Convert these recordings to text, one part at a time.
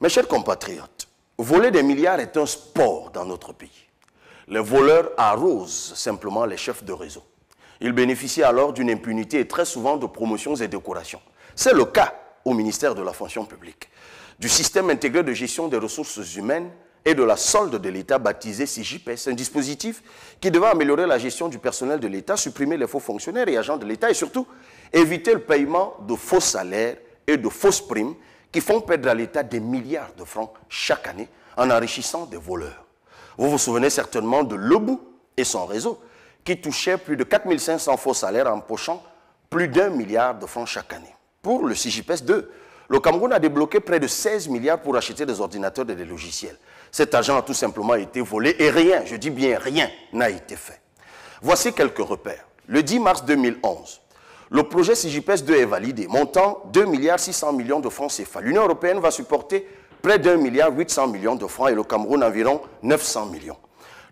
Mes chers compatriotes, voler des milliards est un sport dans notre pays. Les voleurs arrosent simplement les chefs de réseau. Ils bénéficient alors d'une impunité et très souvent de promotions et décorations. C'est le cas au ministère de la fonction publique, du système intégré de gestion des ressources humaines et de la solde de l'État baptisé SIGIPES, un dispositif qui devait améliorer la gestion du personnel de l'État, supprimer les faux fonctionnaires et agents de l'État et surtout éviter le paiement de faux salaires et de fausses primes qui font perdre à l'État des milliards de francs chaque année en enrichissant des voleurs. Vous vous souvenez certainement de Lebou et son réseau qui touchait plus de 4 500 faux salaires empochant plus d'1 milliard de francs chaque année. Pour le SIGIPES 2, le Cameroun a débloqué près de 16 milliards pour acheter des ordinateurs et des logiciels. Cet argent a tout simplement été volé et rien, je dis bien rien, n'a été fait. Voici quelques repères. Le 10 mars 2011, le projet SIGIPES 2 est validé, montant 2 600 millions de francs CFA. L'Union européenne va supporter près d'1 800 millions de francs et le Cameroun environ 900 millions.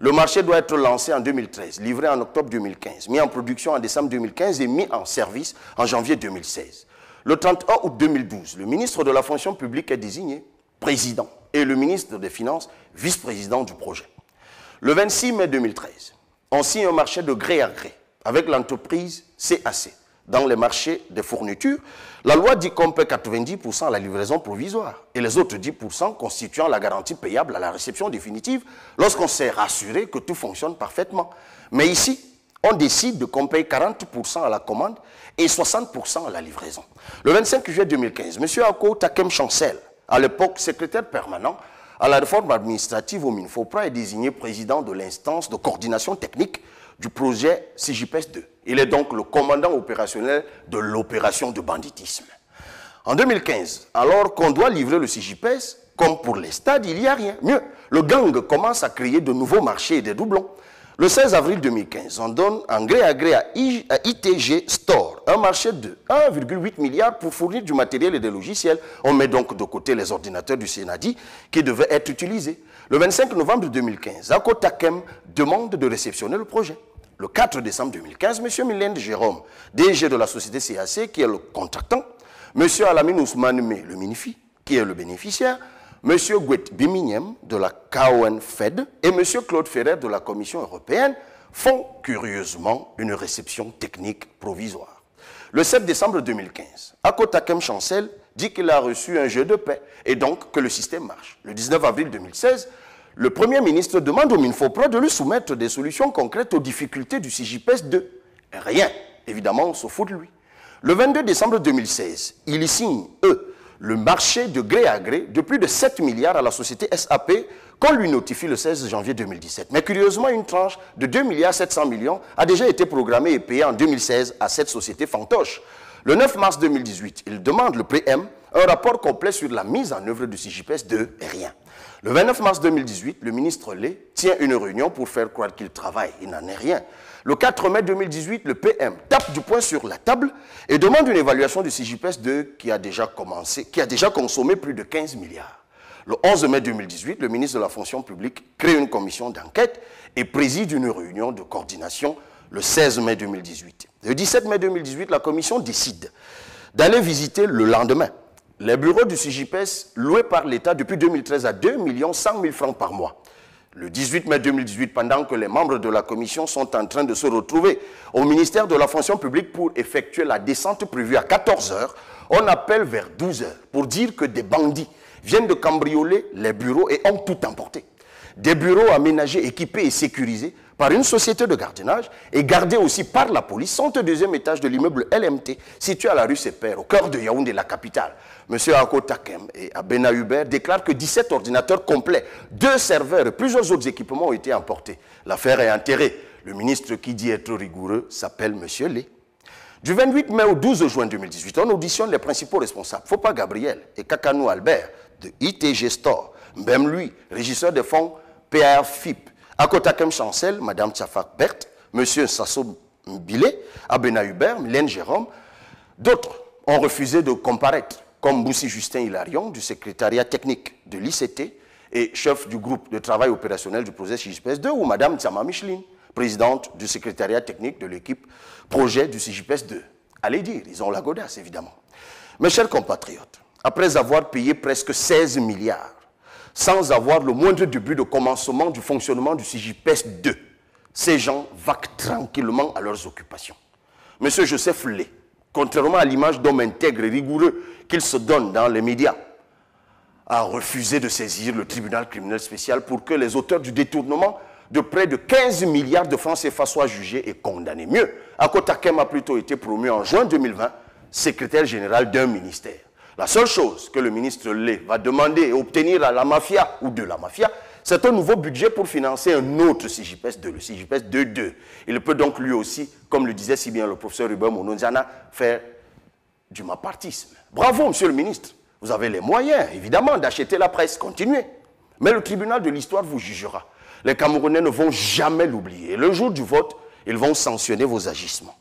Le marché doit être lancé en 2013, livré en octobre 2015, mis en production en décembre 2015 et mis en service en janvier 2016. Le 31 août 2012, le ministre de la fonction publique est désigné président et le ministre des Finances vice-président du projet. Le 26 mai 2013, on signe un marché de gré à gré avec l'entreprise CAC. Dans les marchés des fournitures, la loi dit qu'on paie 90% à la livraison provisoire et les autres 10% constituant la garantie payable à la réception définitive lorsqu'on s'est rassuré que tout fonctionne parfaitement. Mais ici, on décide qu'on paye 40% à la commande et 60% à la livraison. Le 25 juillet 2015, M. Ako Takem Chancel, à l'époque secrétaire permanent à la réforme administrative au MINFOPRA, est désigné président de l'instance de coordination technique du projet SIGIPES 2. Il est donc le commandant opérationnel de l'opération de banditisme. En 2015, alors qu'on doit livrer le SIGIPES, comme pour les stades, il n'y a rien. Mieux, le gang commence à créer de nouveaux marchés et des doublons. Le 16 avril 2015, on donne en gré à gré à ITG Store un marché de 1,8 milliard pour fournir du matériel et des logiciels. On met donc de côté les ordinateurs du Sénadi qui devaient être utilisés. Le 25 novembre 2015, Ako Takem demande de réceptionner le projet. Le 4 décembre 2015, M. Mylène Jérôme, DG de la société CAC, qui est le contractant, M. Alamine Ousmane Mé, le Minifi, qui est le bénéficiaire, M. Gwet Bimignem de la KON Fed et M. Claude Ferrer de la Commission européenne font curieusement une réception technique provisoire. Le 7 décembre 2015, Ako Takem Chancel dit qu'il a reçu un jeu de paix et donc que le système marche. Le 19 avril 2016, le Premier ministre demande au MINFOPRA de lui soumettre des solutions concrètes aux difficultés du SIGIPES 2. Rien, évidemment, on se fout de lui. Le 22 décembre 2016, il signe, le marché de gré à gré de plus de 7 milliards à la société SAP qu'on lui notifie le 16 janvier 2017. Mais curieusement, une tranche de 2 700 millions a déjà été programmée et payée en 2016 à cette société fantoche. Le 9 mars 2018, il demande le PM un rapport complet sur la mise en œuvre du SIGIPES 2 et rien. Le 29 mars 2018, le ministre Lé tient une réunion pour faire croire qu'il travaille. Il n'en est rien. Le 4 mai 2018, le PM tape du poing sur la table et demande une évaluation du SIGIPES 2 qui a déjà consommé plus de 15 milliards. Le 11 mai 2018, le ministre de la fonction publique crée une commission d'enquête et préside une réunion de coordination le 16 mai 2018. Le 17 mai 2018, la commission décide d'aller visiter le lendemain les bureaux du SIGIPES loués par l'État depuis 2013 à 2 100 000 francs par mois. Le 18 mai 2018, pendant que les membres de la commission sont en train de se retrouver au ministère de la fonction publique pour effectuer la descente prévue à 14 h, on appelle vers 12 h pour dire que des bandits viennent de cambrioler les bureaux et ont tout emporté. Des bureaux aménagés, équipés et sécurisés par une société de gardiennage et gardés aussi par la police sont au deuxième étage de l'immeuble LMT situé à la rue Seper, au cœur de Yaoundé, la capitale. M. Ako Takem et Abena Hubert déclarent que 17 ordinateurs complets, 2 serveurs et plusieurs autres équipements ont été emportés. L'affaire est enterrée. Le ministre qui dit être rigoureux s'appelle M. Lé. Du 28 mai au 12 juin 2018, on auditionne les principaux responsables, Fopa Gabriel et Kakanou Albert de ITG Store, même lui, régisseur des fonds PAFIP, Ako Takem Chancel, Mme Tchafak Berthe, M. Sasso Mbile, Abena Hubert, Mylène Jérôme. D'autres ont refusé de comparaître, comme Boussi Justin Hilarion du secrétariat technique de l'ICT et chef du groupe de travail opérationnel du projet SIGIPES 2, ou Mme Tsama Micheline, présidente du secrétariat technique de l'équipe projet du SIGIPES 2. Allez dire, ils ont la godasse, évidemment. Mes chers compatriotes, après avoir payé presque 16 milliards, sans avoir le moindre début de commencement du fonctionnement du CJPS 2. Ces gens vaquent tranquillement à leurs occupations. M. Joseph Lé, contrairement à l'image d'homme intègre et rigoureux qu'il se donne dans les médias, a refusé de saisir le tribunal criminel spécial pour que les auteurs du détournement de près de 15 milliards de francs CFA soient jugés et condamnés. Mieux, Akota Kem a plutôt été promu en juin 2020 secrétaire général d'un ministère. La seule chose que le ministre Lé va demander et obtenir à la mafia ou de la mafia, c'est un nouveau budget pour financer un autre CJPS 2, le CJPS 2.2. Il peut donc lui aussi, comme le disait si bien le professeur Hubert Mononziana, faire du mapartisme. Bravo, monsieur le ministre. Vous avez les moyens, évidemment, d'acheter la presse. Continuez. Mais le tribunal de l'histoire vous jugera. Les Camerounais ne vont jamais l'oublier. Le jour du vote, ils vont sanctionner vos agissements.